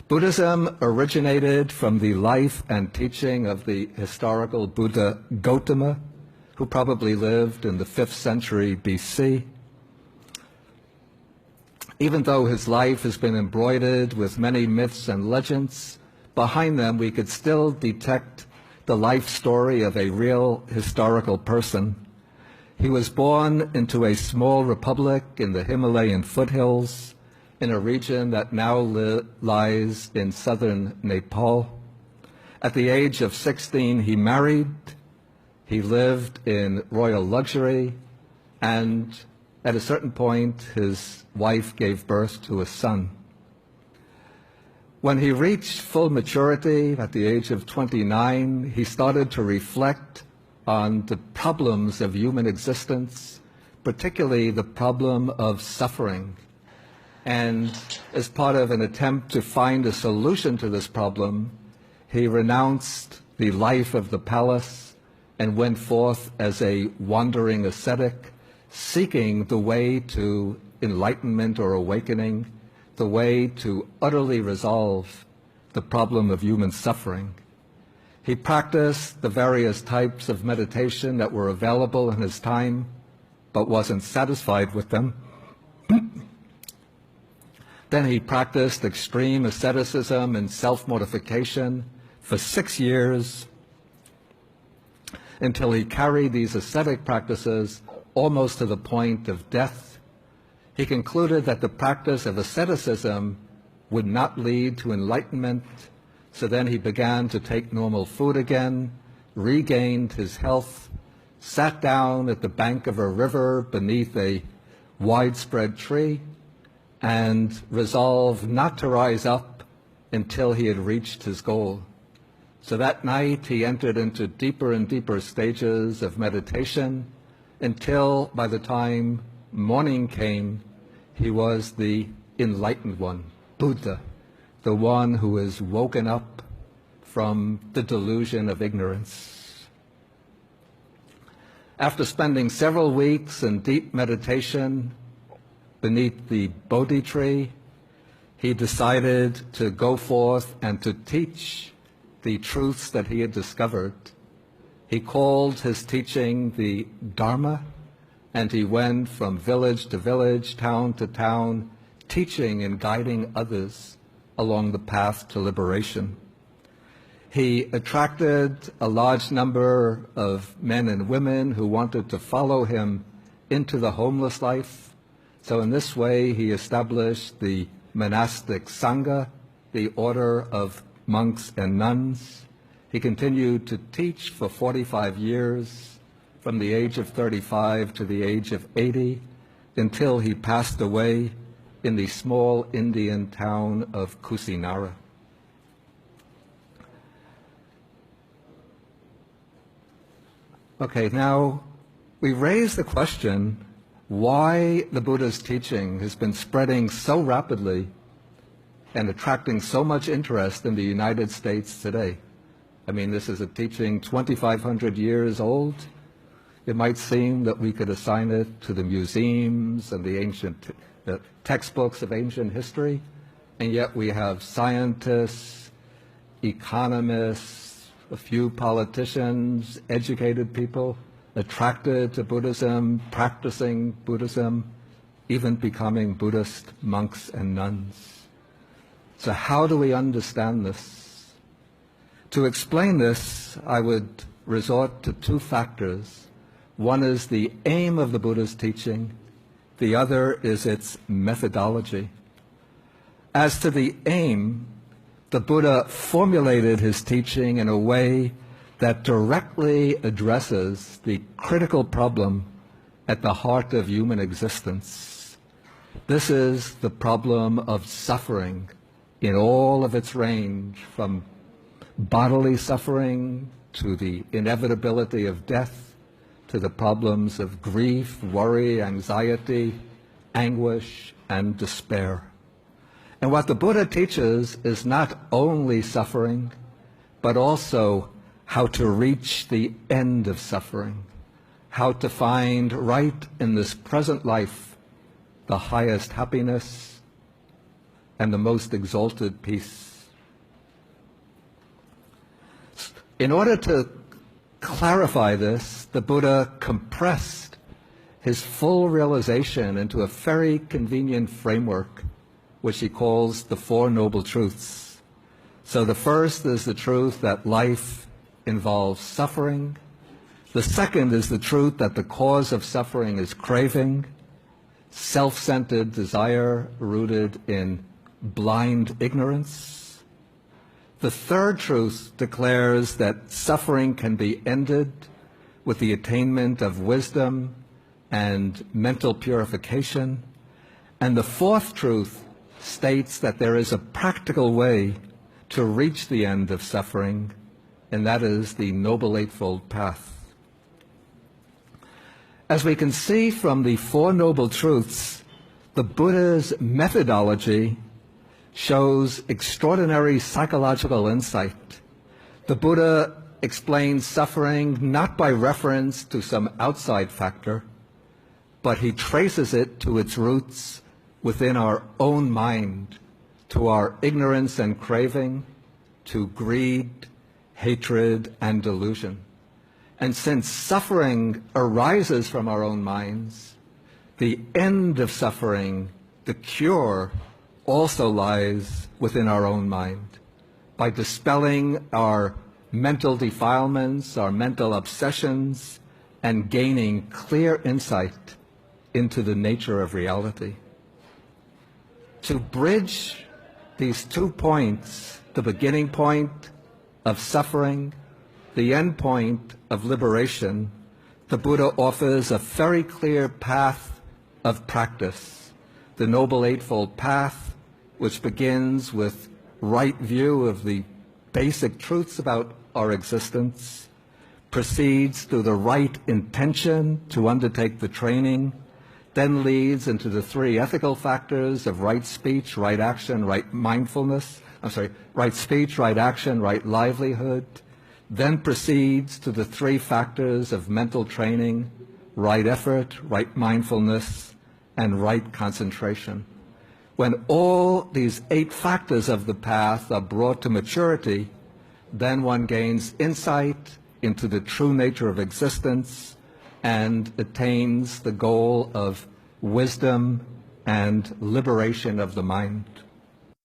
Buddhism originated from the life and teaching of the historical Buddha Gautama, who probably lived in the 5th century BC. Even though his life has been embroidered with many myths and legends, behind them we could still detect the life story of a real historical person. He was born into a small republic in the Himalayan foothills in a region that now lies in southern Nepal. At the age of 16, he married. He lived in royal luxury, and at a certain point, his wife gave birth to a son. When he reached full maturity at the age of 29, he started to reflect on the problems of human existence, particularly the problem of suffering. And as part of an attempt to find a solution to this problem, he renounced the life of the palace and went forth as a wandering ascetic, seeking the way to enlightenment or awakening, the way to utterly resolve the problem of human suffering. He practiced the various types of meditation that were available in his time, but wasn't satisfied with them. Then he practiced extreme asceticism and self-mortification for 6 years until he carried these ascetic practices almost to the point of death. He concluded that the practice of asceticism would not lead to enlightenment, so then he began to take normal food again, regained his health, sat down at the bank of a river beneath a widespread tree, and resolved not to rise up until he had reached his goal. So that night he entered into deeper and deeper stages of meditation until by the time morning came, he was the enlightened one, Buddha, the one who is woken up from the delusion of ignorance. After spending several weeks in deep meditation beneath the Bodhi tree, he decided to go forth and to teach the truths that he had discovered. He called his teaching the Dharma, and he went from village to village, town to town, teaching and guiding others along the path to liberation. He attracted a large number of men and women who wanted to follow him into the homeless life. So in this way, he established the monastic Sangha, the order of monks and nuns. He continued to teach for 45 years, from the age of 35 to the age of 80, until he passed away in the small Indian town of Kusinara. Okay, now we raise the question why the Buddha's teaching has been spreading so rapidly and attracting so much interest in the United States today. I mean, this is a teaching 2,500 years old. It might seem that we could assign it to the museums and the ancient textbooks of ancient history, and yet we have scientists, economists, a few politicians, educated people attracted to Buddhism, practicing Buddhism, even becoming Buddhist monks and nuns. So how do we understand this? To explain this, I would resort to two factors. One is the aim of the Buddha's teaching. The other is its methodology. As to the aim, the Buddha formulated his teaching in a way that directly addresses the critical problem at the heart of human existence. This is the problem of suffering in all of its range, from bodily suffering to the inevitability of death, to the problems of grief, worry, anxiety, anguish, and despair. And what the Buddha teaches is not only suffering, but also how to reach the end of suffering, how to find right in this present life the highest happiness and the most exalted peace. In order to clarify this, the Buddha compressed his full realization into a very convenient framework, which he calls the Four Noble Truths. So the first is the truth that life involves suffering. The second is the truth that the cause of suffering is craving, self-centered desire rooted in blind ignorance. The third truth declares that suffering can be ended with the attainment of wisdom and mental purification. And the fourth truth states that there is a practical way to reach the end of suffering, and that is the Noble Eightfold Path. As we can see from the Four Noble Truths, the Buddha's methodology shows extraordinary psychological insight. The Buddha explains suffering not by reference to some outside factor, but he traces it to its roots within our own mind, to our ignorance and craving, to greed, hatred, and delusion. And since suffering arises from our own minds, the end of suffering, the cure, also lies within our own mind. By dispelling our mental defilements, our mental obsessions, and gaining clear insight into the nature of reality. To bridge these 2 points, the beginning point of suffering, the end point of liberation, the Buddha offers a very clear path of practice, the Noble Eightfold Path, which begins with right view of the basic truths about our existence, proceeds through the right intention to undertake the training, then leads into the 3 ethical factors of right speech, right action, right right speech, right action, right livelihood, then proceeds to the 3 factors of mental training, right effort, right mindfulness, and right concentration. When all these 8 factors of the path are brought to maturity, then one gains insight into the true nature of existence and attains the goal of wisdom and liberation of the mind.